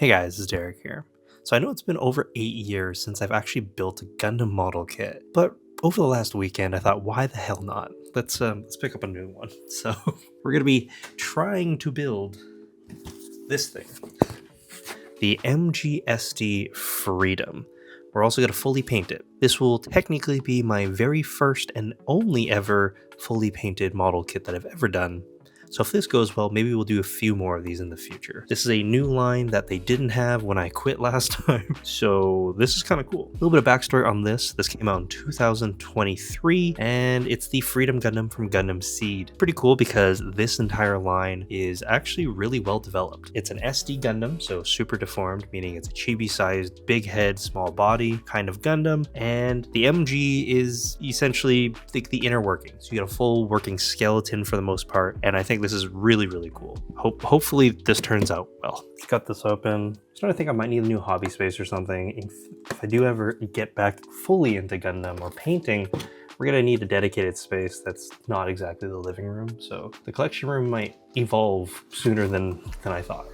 Hey guys, this is Derek here. So I know it's been over 8 years since I've actually built a Gundam model kit, but over the last weekend I thought, why the hell not? Let's pick up a new one. So we're gonna be trying to build this thing, the MGSD Freedom. We're also gonna fully paint it. This will technically be my very first and only ever fully painted model kit that I've ever done. So if this goes well, maybe we'll do a few more of these in the future. This is a new line that they didn't have when I quit last time, so this is kind of cool. A little bit of backstory on this. This came out in 2023, and it's the Freedom Gundam from Gundam Seed. Pretty cool because this entire line is actually really well developed. It's an SD Gundam, so super deformed, meaning it's a chibi-sized, big head, small body kind of Gundam, and the MG is essentially the inner workings. You get a full working skeleton for the most part, and I think this is really, really cool. Hopefully this turns out well. Let's cut this open. Starting to think I might need a new hobby space or something. If I do ever get back fully into Gundam or painting, we're gonna need a dedicated space that's not exactly the living room. So the collection room might evolve sooner than I thought.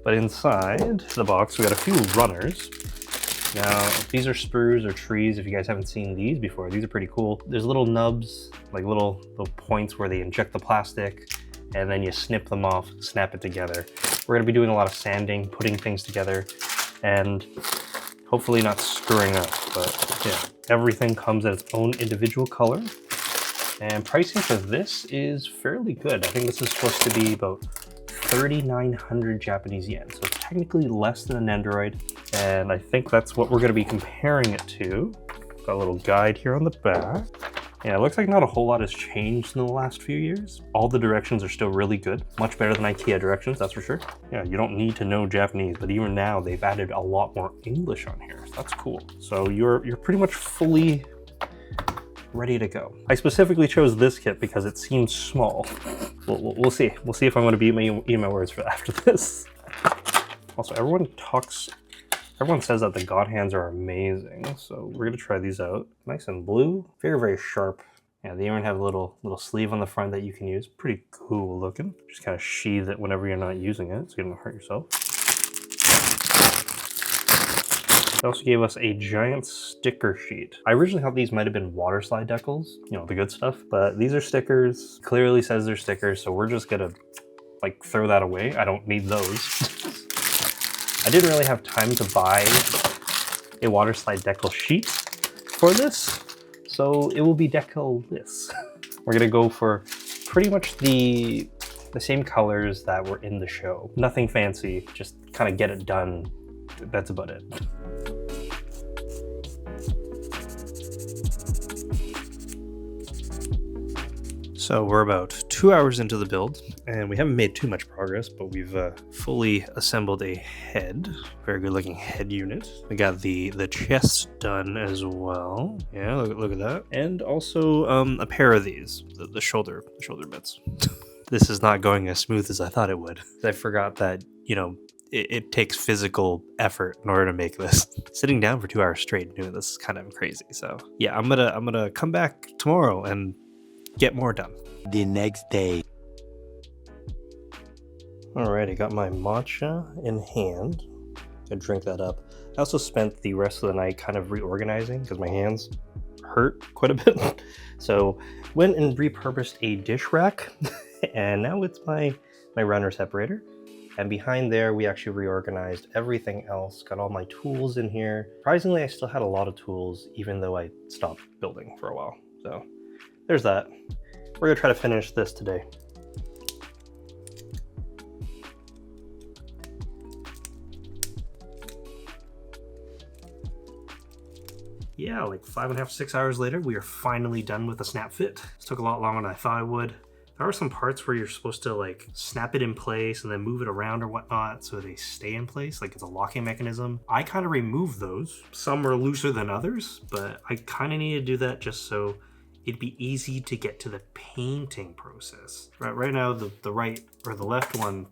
But inside the box, we got a few runners. Now, these are sprues or trees. If you guys haven't seen these before, these are pretty cool. There's little nubs, like little points where they inject the plastic, and then you snip them off, snap it together. We're gonna be doing a lot of sanding, putting things together, and hopefully not screwing up, but yeah. Everything comes in its own individual color. And pricing for this is fairly good. I think this is supposed to be about 3,900 Japanese yen, so technically less than an Android, and I think that's what we're going to be comparing it to. Got a little guide here on the back. Yeah, it looks like not a whole lot has changed in the last few years. All the directions are still really good, much better than IKEA directions, that's for sure. Yeah, you don't need to know Japanese, but even now they've added a lot more English on here, so that's cool. So you're pretty much fully ready to go. I specifically chose this kit because it seems small. We'll see. We'll see if I'm going to be eating my words for after this. Also, everyone says that the God hands are amazing, so we're going to try these out. Nice and blue, very, very sharp. Yeah, they even have a little sleeve on the front that you can use. Pretty cool looking. Just kind of sheathe it whenever you're not using it, so you don't hurt yourself. They also gave us a giant sticker sheet. I originally thought these might have been water slide decals, you know, the good stuff, but these are stickers. Clearly says they're stickers, so we're just gonna like throw that away. I don't need those. I didn't really have time to buy a water slide decal sheet for this, so it will be decal this. We're gonna go for pretty much the same colors that were in the show. Nothing fancy, just kind of get it done. That's about it. So we're about 2 hours into the build, and we haven't made too much progress, but we've fully assembled a head. Very good looking head unit. We got the chest done as well. Yeah, look at that. And also a pair of these, the shoulder bits. This is not going as smooth as I thought it would. I forgot that, you know, it takes physical effort in order to make this. Sitting down for 2 hours straight doing this is kind of crazy. So yeah, I'm gonna come back tomorrow and get more done. The next day. Alright, I got my matcha in hand. I drink that up. I also spent the rest of the night kind of reorganizing because my hands hurt quite a bit. So went and repurposed a dish rack, and now it's my runner separator. And behind there, we actually reorganized everything else. Got all my tools in here. Surprisingly, I still had a lot of tools, even though I stopped building for a while. So there's that. We're gonna try to finish this today. Yeah, like 5.5, 6 hours later, we are finally done with the snap fit. This took a lot longer than I thought it would. There are some parts where you're supposed to like snap it in place and then move it around or whatnot so they stay in place, like it's a locking mechanism. I kind of removed those. Some are looser than others, but I kind of need to do that just so it'd be easy to get to the painting process. Right now, the right or the left one,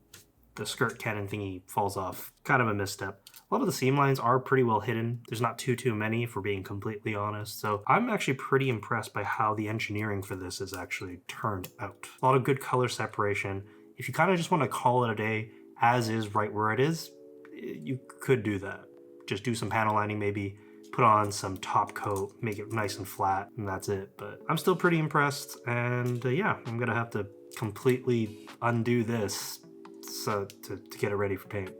the skirt cannon thingy falls off. Kind of a misstep. A lot of the seam lines are pretty well hidden. There's not too many, if we're being completely honest. So I'm actually pretty impressed by how the engineering for this is actually turned out. A lot of good color separation. If you kind of just want to call it a day as is right where it is, you could do that. Just do some panel lining, maybe put on some top coat, make it nice and flat, and that's it. But I'm still pretty impressed, and yeah, I'm gonna have to completely undo this to get it ready for paint.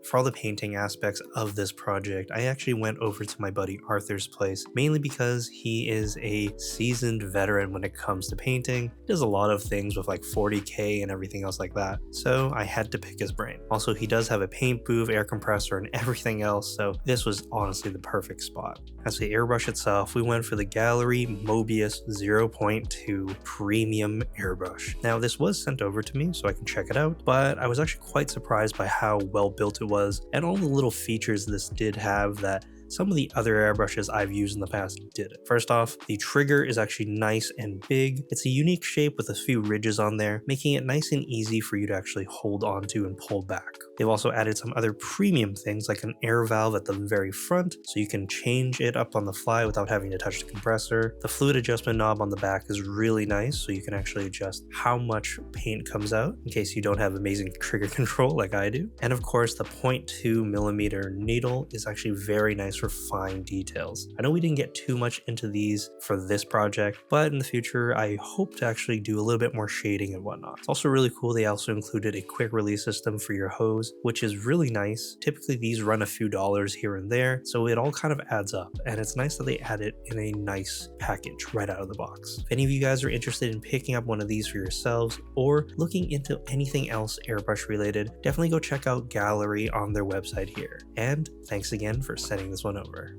For all the painting aspects of this project, I actually went over to my buddy Arthur's place, mainly because he is a seasoned veteran when it comes to painting. He does a lot of things with like 40K and everything else like that, so I had to pick his brain. Also, he does have a paint booth, air compressor, and everything else, so this was honestly the perfect spot. As for the airbrush itself, we went for the Gallery Mobius 0.2 Premium Airbrush. Now, this was sent over to me so I can check it out, but I was actually quite surprised by how well built it was and all the little features this did have that some of the other airbrushes I've used in the past didn't. First off, the trigger is actually nice and big. It's a unique shape with a few ridges on there, making it nice and easy for you to actually hold onto and pull back. They've also added some other premium things like an air valve at the very front, so you can change it up on the fly without having to touch the compressor. The fluid adjustment knob on the back is really nice, so you can actually adjust how much paint comes out in case you don't have amazing trigger control like I do. And of course, the 0.2mm needle is actually very nice for fine details. I know we didn't get too much into these for this project, but in the future I hope to actually do a little bit more shading and whatnot. It's also really cool they also included a quick release system for your hose, which is really nice. Typically these run a few dollars here and there, so it all kind of adds up, and it's nice that they add it in a nice package right out of the box. If any of you guys are interested in picking up one of these for yourselves or looking into anything else airbrush related, definitely go check out Gallery on their website here. And thanks again for sending this one over.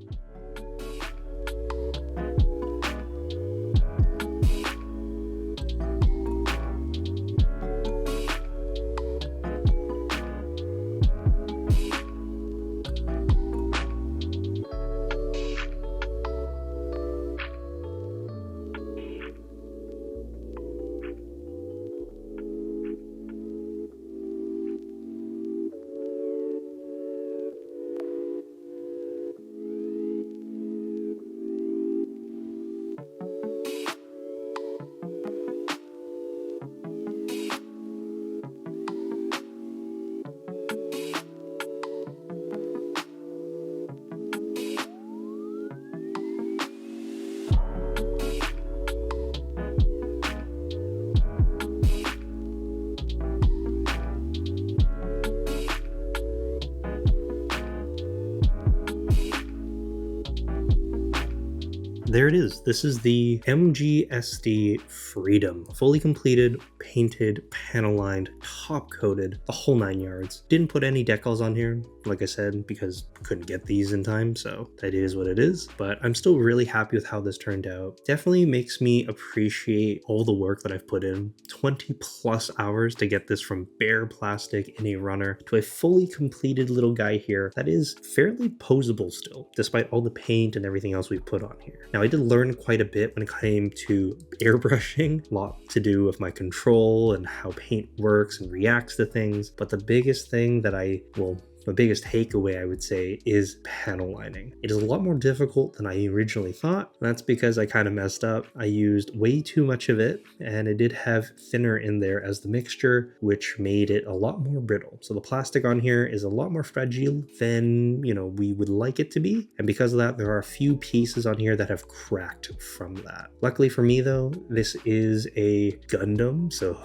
There it is. This is the MGSD Freedom. Fully completed, painted, panel lined, top coated, the whole 9 yards. Didn't put any decals on here, like I said, because couldn't get these in time, so that is what it is. But I'm still really happy with how this turned out. Definitely makes me appreciate all the work that I've put in. 20 plus hours to get this from bare plastic in a runner to a fully completed little guy here that is fairly posable still, despite all the paint and everything else we've put on here. Now, I did learn quite a bit when it came to airbrushing, a lot to do with my control and how paint works and reacts to things, but the biggest thing that the biggest takeaway I would say is panel lining. It is a lot more difficult than I originally thought. That's because I kind of messed up. I used way too much of it, and it did have thinner in there as the mixture, which made it a lot more brittle. So the plastic on here is a lot more fragile than, we would like it to be. And because of that, there are a few pieces on here that have cracked from that. Luckily for me though, this is a Gundam, so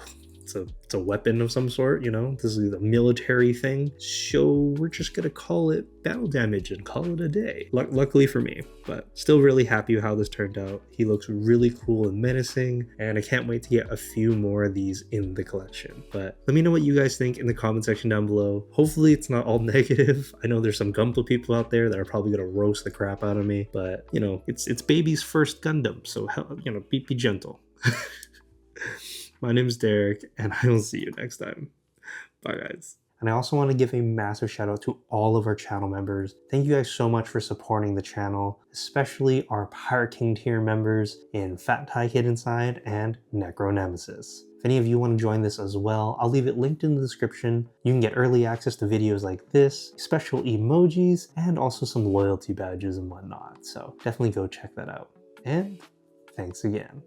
it's a weapon of some sort, this is a military thing, so we're just gonna call it battle damage and call it a day. Luckily for me, but still really happy with how this turned out. He looks really cool and menacing, and I can't wait to get a few more of these in the collection. But let me know what you guys think in the comment section down below. Hopefully it's not all negative. I know there's some Gunpla people out there that are probably gonna roast the crap out of me, but it's baby's first Gundam, so be gentle. My name's Derek, and I will see you next time. Bye, guys. And I also want to give a massive shout out to all of our channel members. Thank you guys so much for supporting the channel, especially our Pirate King tier members in Fat Tie Kid Inside and Necro Nemesis. If any of you want to join this as well, I'll leave it linked in the description. You can get early access to videos like this, special emojis, and also some loyalty badges and whatnot. So definitely go check that out. And thanks again.